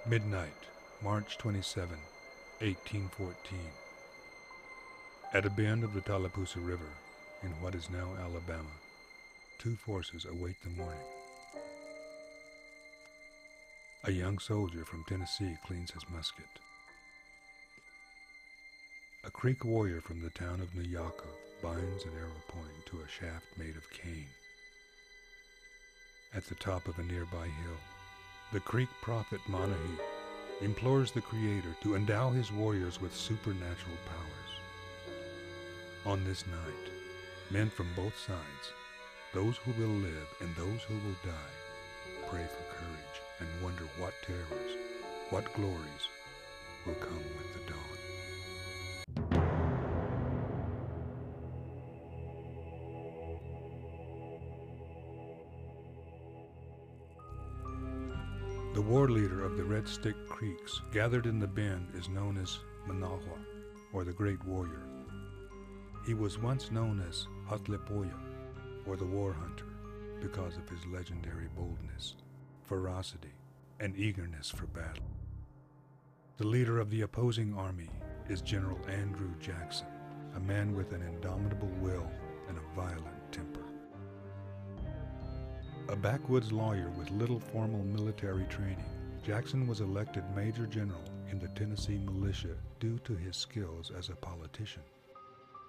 Midnight, March 27, 1814. At a bend of the Tallapoosa River, in what is now Alabama, two forces await the morning. A young soldier from Tennessee cleans his musket. A Creek warrior from the town of Nuyaka binds an arrow point to a shaft made of cane. At the top of a nearby hill, the Creek prophet Manahi implores the Creator to endow his warriors with supernatural powers. On this night, men from both sides, those who will live and those who will die, pray for courage and wonder what terrors, what glories will come with the dawn. The war leader of the Red Stick Creeks gathered in the bend is known as Manahwa, or the Great Warrior. He was once known as Hatlepoya, or the War Hunter, because of his legendary boldness, ferocity, and eagerness for battle. The leader of the opposing army is General Andrew Jackson, a man with an indomitable will and a violent temper. A backwoods lawyer with little formal military training, Jackson was elected Major General in the Tennessee militia due to his skills as a politician.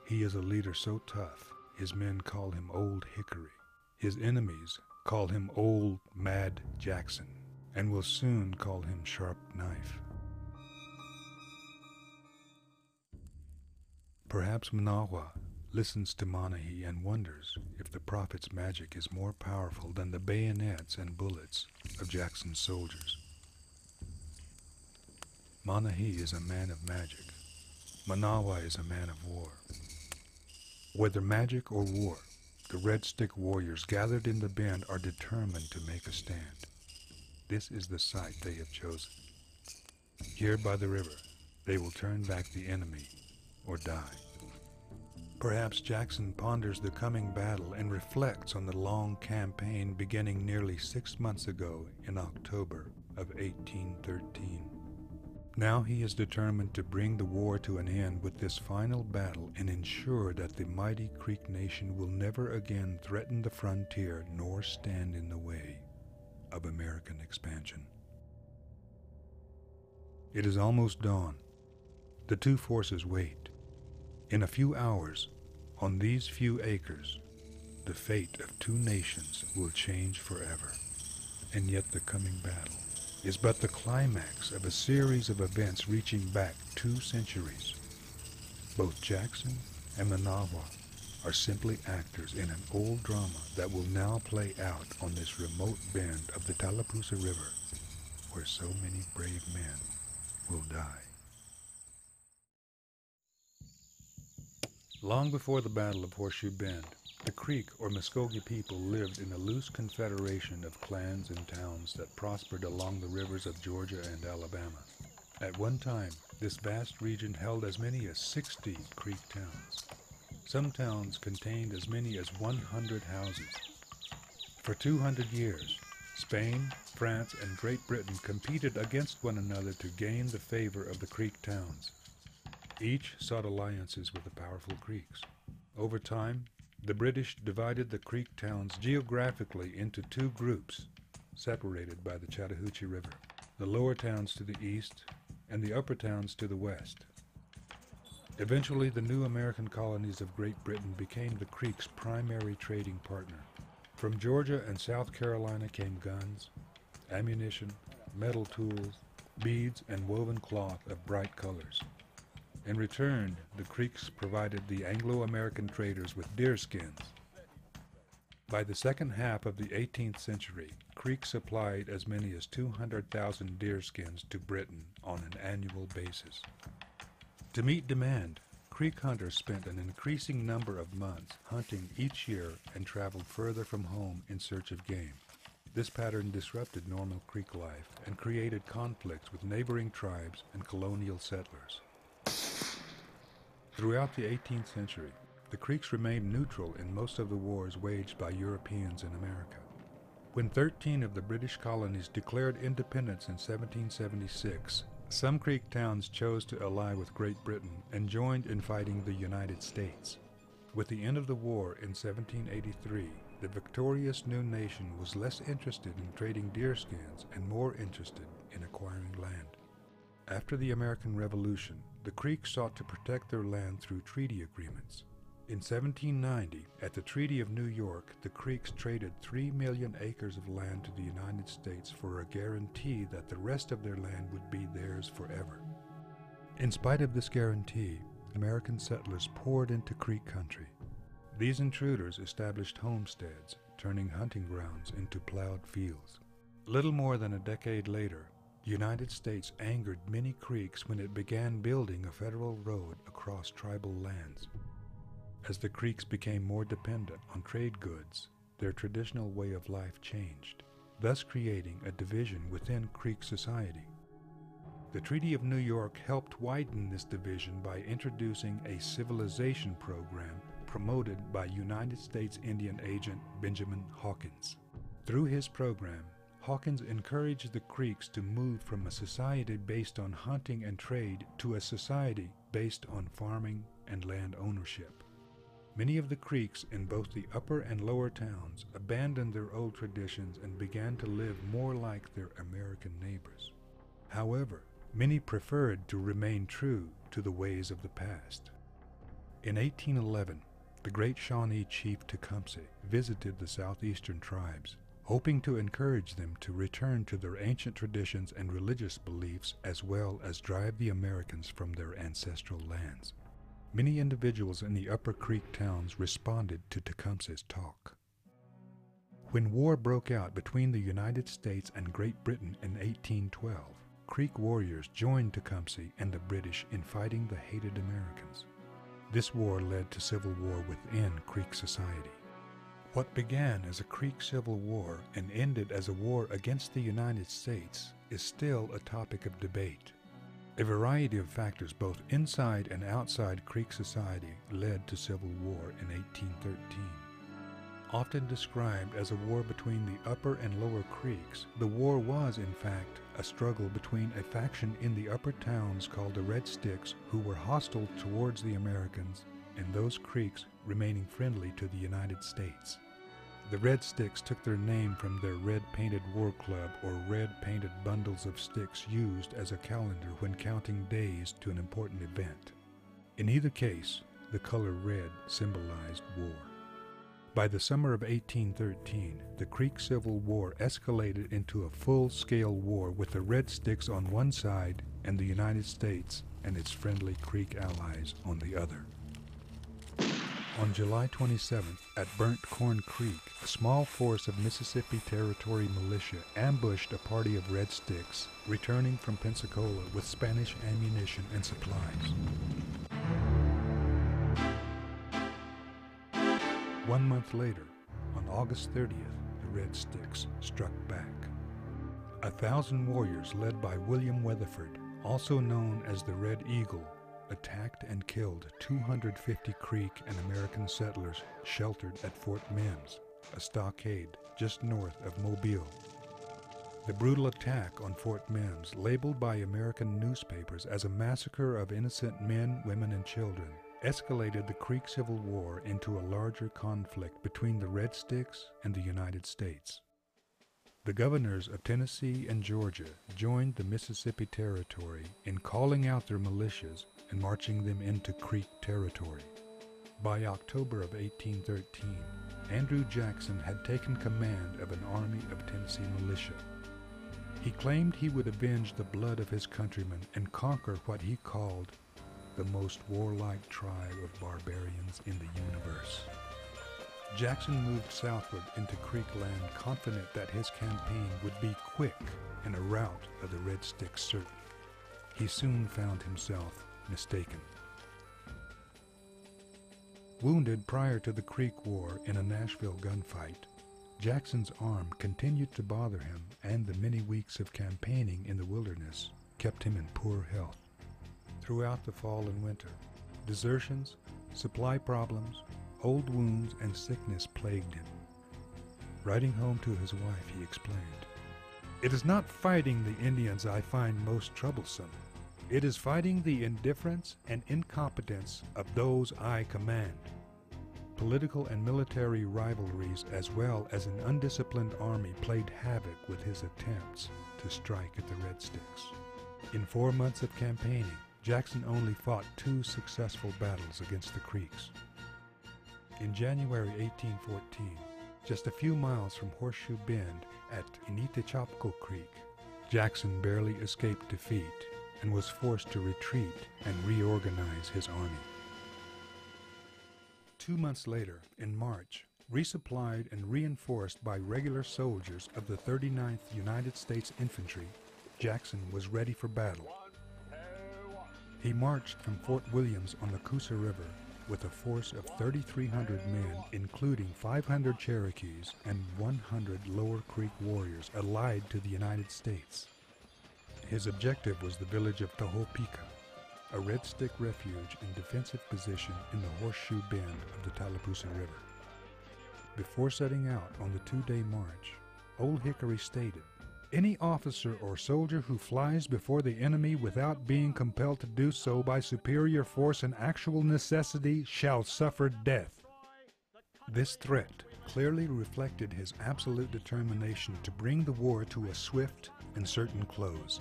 He is a leader so tough, his men call him Old Hickory. His enemies call him Old Mad Jackson, and will soon call him Sharp Knife. Perhaps Manahwa listens to Manahi and wonders if the prophet's magic is more powerful than the bayonets and bullets of Jackson's soldiers. Manahi is a man of magic. Manahwa is a man of war. Whether magic or war, the Red Stick warriors gathered in the bend are determined to make a stand. This is the site they have chosen. Here by the river, they will turn back the enemy or die. Perhaps Jackson ponders the coming battle and reflects on the long campaign beginning nearly 6 months ago in October of 1813. Now he is determined to bring the war to an end with this final battle and ensure that the mighty Creek nation will never again threaten the frontier nor stand in the way of American expansion. It is almost dawn. The two forces wait. In a few hours, on these few acres, the fate of two nations will change forever. And yet the coming battle is but the climax of a series of events reaching back 2 centuries. Both Jackson and Manahwa are simply actors in an old drama that will now play out on this remote bend of the Tallapoosa River, where so many brave men will die. Long before the Battle of Horseshoe Bend, the Creek or Muskogee people lived in a loose confederation of clans and towns that prospered along the rivers of Georgia and Alabama. At one time, this vast region held as many as 60 Creek towns. Some towns contained as many as 100 houses. For 200 years, Spain, France, and Great Britain competed against one another to gain the favor of the Creek towns. Each sought alliances with the powerful Creeks. Over time, the British divided the Creek towns geographically into 2 groups, separated by the Chattahoochee River, the lower towns to the east and the upper towns to the west. Eventually, the new American colonies of Great Britain became the Creek's primary trading partner. From Georgia and South Carolina came guns, ammunition, metal tools, beads, and woven cloth of bright colors. In return, the Creeks provided the Anglo-American traders with deer skins. By the second half of the 18th century, Creeks supplied as many as 200,000 deer skins to Britain on an annual basis. To meet demand, Creek hunters spent an increasing number of months hunting each year and traveled further from home in search of game. This pattern disrupted normal Creek life and created conflicts with neighboring tribes and colonial settlers. Throughout the 18th century, the Creeks remained neutral in most of the wars waged by Europeans in America. When 13 of the British colonies declared independence in 1776, some Creek towns chose to ally with Great Britain and joined in fighting the United States. With the end of the war in 1783, the victorious new nation was less interested in trading deerskins and more interested in acquiring land. After the American Revolution, the Creek sought to protect their land through treaty agreements. In 1790, at the Treaty of New York, the Creeks traded 3 million acres of land to the United States for a guarantee that the rest of their land would be theirs forever. In spite of this guarantee, American settlers poured into Creek country. These intruders established homesteads, turning hunting grounds into plowed fields. Little more than a decade later, the United States angered many Creeks when it began building a federal road across tribal lands. As the Creeks became more dependent on trade goods, their traditional way of life changed, thus creating a division within Creek society. The Treaty of New York helped widen this division by introducing a civilization program promoted by United States Indian agent Benjamin Hawkins. Through his program, Hawkins encouraged the Creeks to move from a society based on hunting and trade to a society based on farming and land ownership. Many of the Creeks in both the upper and lower towns abandoned their old traditions and began to live more like their American neighbors. However, many preferred to remain true to the ways of the past. In 1811, the great Shawnee chief Tecumseh visited the southeastern tribes, hoping to encourage them to return to their ancient traditions and religious beliefs as well as drive the Americans from their ancestral lands. Many individuals in the Upper Creek towns responded to Tecumseh's talk. When war broke out between the United States and Great Britain in 1812, Creek warriors joined Tecumseh and the British in fighting the hated Americans. This war led to civil war within Creek society. What began as a Creek civil war and ended as a war against the United States is still a topic of debate. A variety of factors both inside and outside Creek society led to civil war in 1813. Often described as a war between the Upper and Lower Creeks, the war was in fact a struggle between a faction in the upper towns called the Red Sticks, who were hostile towards the Americans, and those Creeks remaining friendly to the United States. The Red Sticks took their name from their red-painted war club or red-painted bundles of sticks used as a calendar when counting days to an important event. In either case, the color red symbolized war. By the summer of 1813, the Creek Civil War escalated into a full-scale war with the Red Sticks on one side and the United States and its friendly Creek allies on the other. On July 27th, at Burnt Corn Creek, a small force of Mississippi Territory militia ambushed a party of Red Sticks returning from Pensacola with Spanish ammunition and supplies. 1 month later, on August 30th, the Red Sticks struck back. 1,000 warriors led by William Weatherford, also known as the Red Eagle, attacked and killed 250 Creek and American settlers sheltered at Fort Mims, a stockade just north of Mobile. The brutal attack on Fort Mims, labeled by American newspapers as a massacre of innocent men, women, and children, escalated the Creek Civil War into a larger conflict between the Red Sticks and the United States. The governors of Tennessee and Georgia joined the Mississippi Territory in calling out their militias and marching them into Creek territory. By October of 1813, Andrew Jackson had taken command of an army of Tennessee militia. He claimed he would avenge the blood of his countrymen and conquer what he called the most warlike tribe of barbarians in the universe. Jackson moved southward into Creek land, confident that his campaign would be quick and a rout of the Red Sticks certain. He soon found himself mistaken. Wounded prior to the Creek War in a Nashville gunfight, Jackson's arm continued to bother him, and the many weeks of campaigning in the wilderness kept him in poor health. Throughout the fall and winter, desertions, supply problems, old wounds, and sickness plagued him. Writing home to his wife, he explained, "It is not fighting the Indians I find most troublesome. It is fighting the indifference and incompetence of those I command." Political and military rivalries as well as an undisciplined army played havoc with his attempts to strike at the Red Sticks. In 4 months of campaigning, Jackson only fought 2 successful battles against the Creeks. In January 1814, just a few miles from Horseshoe Bend at Initechapco Creek, Jackson barely escaped defeat and was forced to retreat and reorganize his army. 2 months later, in March, resupplied and reinforced by regular soldiers of the 39th United States Infantry, Jackson was ready for battle. He marched from Fort Williams on the Coosa River with a force of 3,300 men, including 500 Cherokees and 100 Lower Creek warriors allied to the United States. His objective was the village of Tohopeka, a Red Stick refuge and defensive position in the Horseshoe Bend of the Tallapoosa River. Before setting out on the 2-day march, Old Hickory stated, "Any officer or soldier who flies before the enemy without being compelled to do so by superior force and actual necessity shall suffer death." This threat clearly reflected his absolute determination to bring the war to a swift and certain close.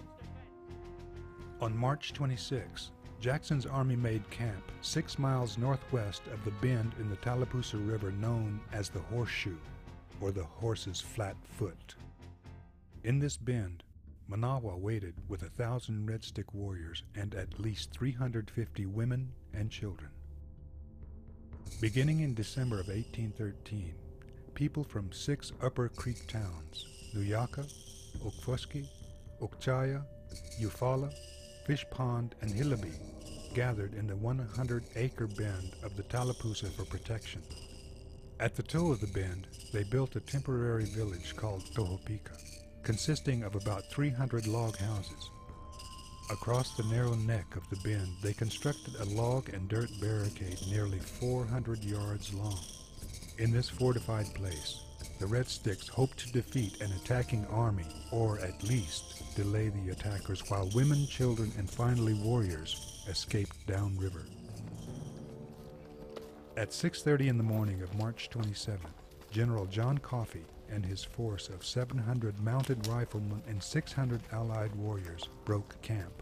On March 26, Jackson's army made camp 6 miles northwest of the bend in the Tallapoosa River known as the Horseshoe, or the Horse's Flat Foot. In this bend, Manawa waited with 1,000 Red Stick warriors and at least 350 women and children. Beginning in December of 1813, people from 6 Upper Creek towns, Nuyaka, Okfuskee, Okchaya, Eufaula, Fish Pond, and Hillaby, gathered in the 100-acre bend of the Tallapoosa for protection. At the toe of the bend, they built a temporary village called Tohopeka, consisting of about 300 log houses. Across the narrow neck of the bend, they constructed a log and dirt barricade nearly 400 yards long. In this fortified place, the Red Sticks hoped to defeat an attacking army, or at least delay the attackers while women, children, and finally warriors escaped downriver. At 6:30 in the morning of March 27th, General John Coffee and his force of 700 mounted riflemen and 600 Allied warriors broke camp.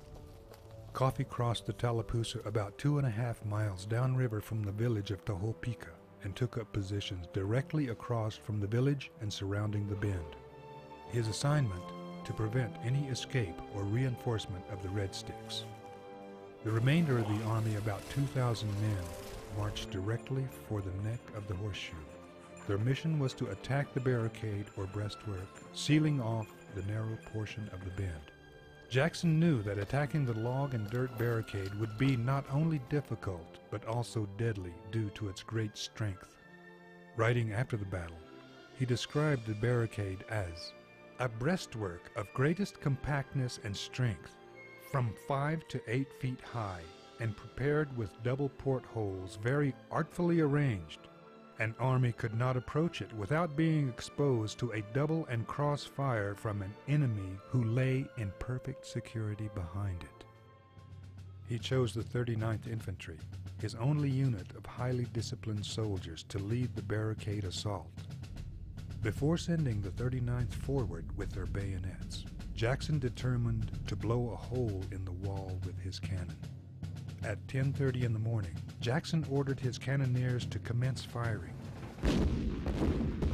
Coffee crossed the Tallapoosa about 2.5 miles downriver from the village of Tohopeka and took up positions directly across from the village and surrounding the bend. His assignment, to prevent any escape or reinforcement of the Red Sticks. The remainder of the army, about 2,000 men, marched directly for the neck of the Horseshoe. Their mission was to attack the barricade or breastwork, sealing off the narrow portion of the bend. Jackson knew that attacking the log and dirt barricade would be not only difficult, but also deadly due to its great strength. Writing after the battle, he described the barricade as a breastwork of greatest compactness and strength, from 5 to 8 feet high, and prepared with double portholes very artfully arranged. An army could not approach it without being exposed to a double and cross fire from an enemy who lay in perfect security behind it. He chose the 39th Infantry, his only unit of highly disciplined soldiers, to lead the barricade assault. Before sending the 39th forward with their bayonets, Jackson determined to blow a hole in the wall with his cannon. At 10:30 in the morning, Jackson ordered his cannoneers to commence firing.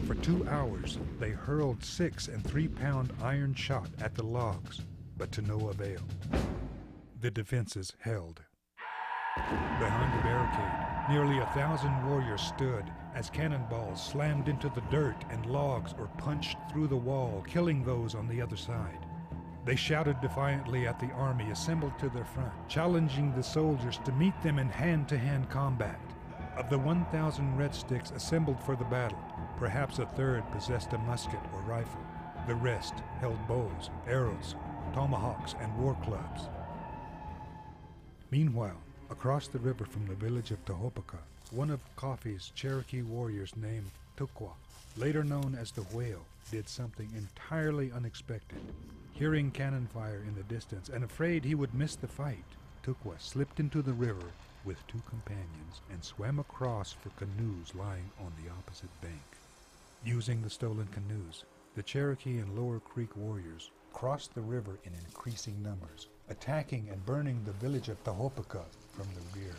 For 2 hours, they hurled 6 and 3-pound iron shot at the logs, but to no avail. The defenses held. Behind the barricade, nearly 1,000 warriors stood as cannonballs slammed into the dirt and logs or punched through the wall, killing those on the other side. They shouted defiantly at the army assembled to their front, challenging the soldiers to meet them in hand-to-hand combat. Of the 1,000 Red Sticks assembled for the battle, perhaps a third possessed a musket or rifle. The rest held bows, arrows, tomahawks, and war clubs. Meanwhile, across the river from the village of Tohopeka, one of Coffee's Cherokee warriors named Tukwa later known as the Whale, did something entirely unexpected. Hearing cannon fire in the distance and afraid he would miss the fight, Tukwa slipped into the river with 2 companions and swam across for canoes lying on the opposite bank. Using the stolen canoes, the Cherokee and Lower Creek warriors crossed the river in increasing numbers, attacking and burning the village of Tahopeka from the rear.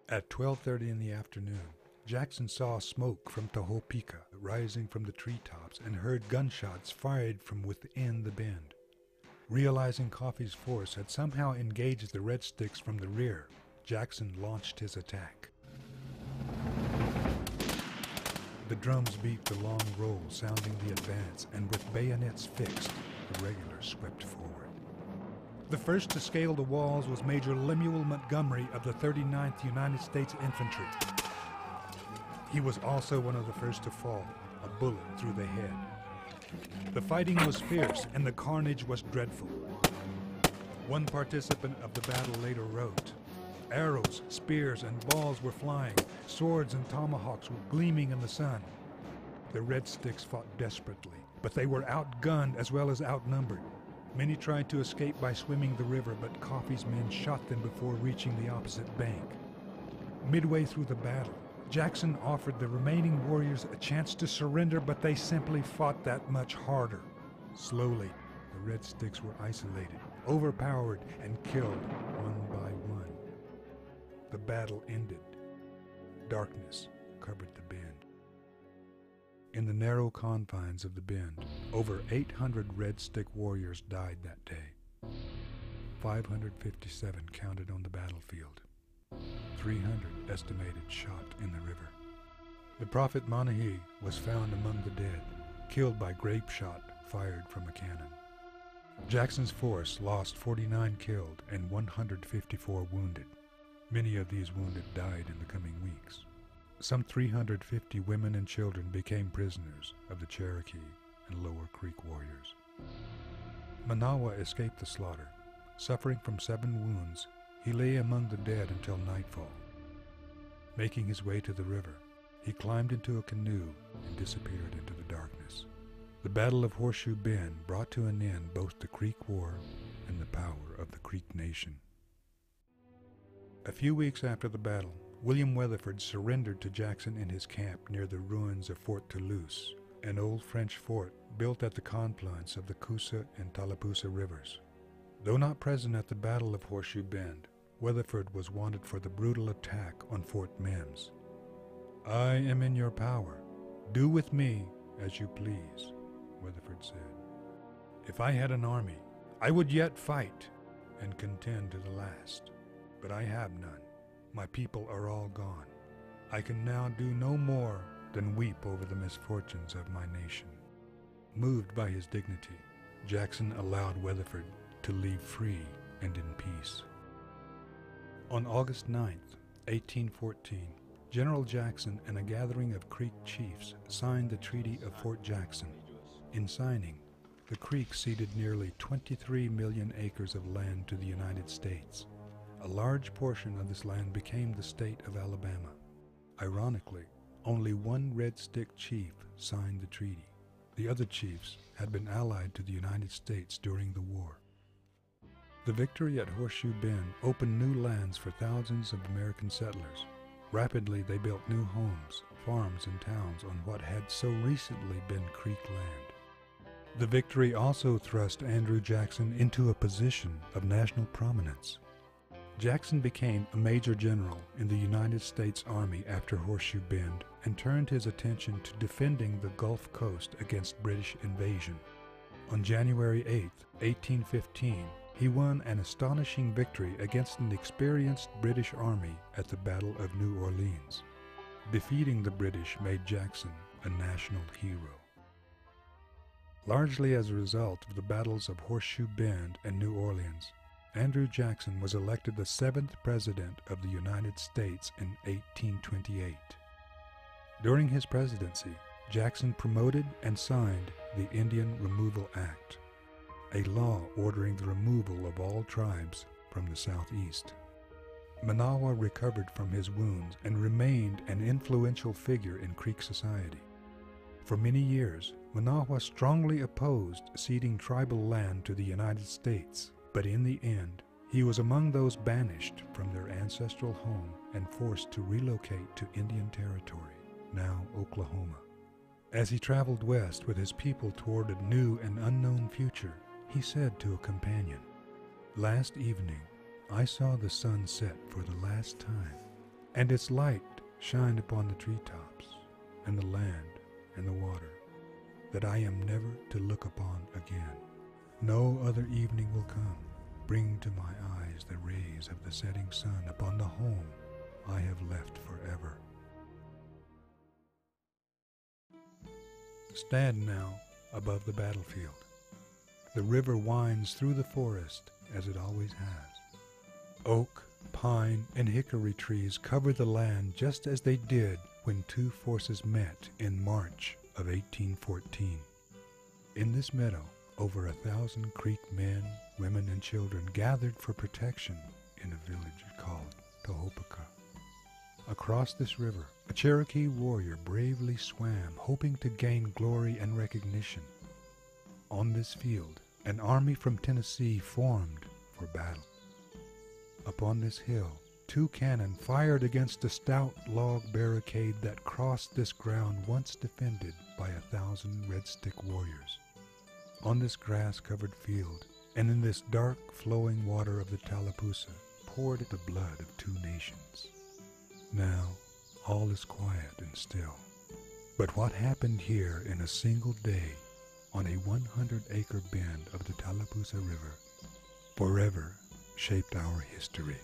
At 12:30 in the afternoon, Jackson saw smoke from Tahopeka rising from the treetops and heard gunshots fired from within the bend. Realizing Coffey's force had somehow engaged the Red Sticks from the rear, Jackson launched his attack. The drums beat the long roll, sounding the advance, and with bayonets fixed, the regulars swept forward. The first to scale the walls was Major Lemuel Montgomery of the 39th United States Infantry. He was also one of the first to fall, a bullet through the head. The fighting was fierce and the carnage was dreadful. One participant of the battle later wrote, "Arrows, spears, and balls were flying. Swords and tomahawks were gleaming in the sun. The Red Sticks fought desperately, but they were outgunned as well as outnumbered. Many tried to escape by swimming the river, but Coffey's men shot them before reaching the opposite bank. Midway through the battle, Jackson offered the remaining warriors a chance to surrender, but they simply fought that much harder. Slowly, the Red Sticks were isolated, overpowered, and killed one by one. The battle ended. Darkness covered the bend. In the narrow confines of the bend, over 800 Red Stick warriors died that day. 557 counted on the battlefield. 300 estimated shot in the river. The Prophet Manahi was found among the dead, killed by grape shot fired from a cannon. Jackson's force lost 49 killed and 154 wounded. Many of these wounded died in the coming weeks. Some 350 women and children became prisoners of the Cherokee and Lower Creek warriors. Manawa escaped the slaughter. Suffering from 7 wounds, he lay among the dead until nightfall. Making his way to the river, he climbed into a canoe and disappeared into the darkness. The Battle of Horseshoe Bend brought to an end both the Creek War and the power of the Creek Nation. A few weeks after the battle, William Weatherford surrendered to Jackson in his camp near the ruins of Fort Toulouse, an old French fort built at the confluence of the Coosa and Tallapoosa rivers. Though not present at the Battle of Horseshoe Bend, Weatherford was wanted for the brutal attack on Fort Mims. "I am in your power. Do with me as you please," Weatherford said. "If I had an army, I would yet fight and contend to the last. But I have none. My people are all gone. I can now do no more than weep over the misfortunes of my nation." Moved by his dignity, Jackson allowed Weatherford to leave free and in peace. On August 9th, 1814, General Jackson and a gathering of Creek chiefs signed the Treaty of Fort Jackson. In signing, the Creek ceded nearly 23 million acres of land to the United States. A large portion of this land became the state of Alabama. Ironically, only one Red Stick chief signed the treaty. The other chiefs had been allied to the United States during the war. The victory at Horseshoe Bend opened new lands for thousands of American settlers. Rapidly, they built new homes, farms, and towns on what had so recently been Creek land. The victory also thrust Andrew Jackson into a position of national prominence. Jackson became a major general in the United States Army after Horseshoe Bend and turned his attention to defending the Gulf Coast against British invasion. On January 8, 1815, he won an astonishing victory against an experienced British army at the Battle of New Orleans. Defeating the British made Jackson a national hero. Largely as a result of the battles of Horseshoe Bend and New Orleans, Andrew Jackson was elected the 7th President of the United States in 1828. During his presidency, Jackson promoted and signed the Indian Removal Act, a law ordering the removal of all tribes from the Southeast. Manawa recovered from his wounds and remained an influential figure in Creek society. For many years, Managua strongly opposed ceding tribal land to the United States, but in the end, he was among those banished from their ancestral home and forced to relocate to Indian Territory, now Oklahoma. As he traveled west with his people toward a new and unknown future, he said to a companion, "Last evening, I saw the sun set for the last time, and its light shined upon the treetops, and the land, and the water, that I am never to look upon again. No other evening will come, bringing to my eyes the rays of the setting sun upon the home I have left forever." Stand now above the battlefield. The river winds through the forest as it always has. Oak, pine, and hickory trees cover the land just as they did when two forces met in March of 1814. In this meadow, over 1,000 Creek men, women, and children gathered for protection in a village called Tohopoka. Across this river, a Cherokee warrior bravely swam, hoping to gain glory and recognition. On this field, an army from Tennessee formed for battle. Upon this hill, 2 cannon fired against a stout log barricade that crossed this ground once defended by 1,000 Red Stick warriors. On this grass-covered field, and in this dark flowing water of the Tallapoosa, poured the blood of 2 nations. Now, all is quiet and still. But what happened here in a single day on a 100-acre bend of the Tallapoosa River forever shaped our history.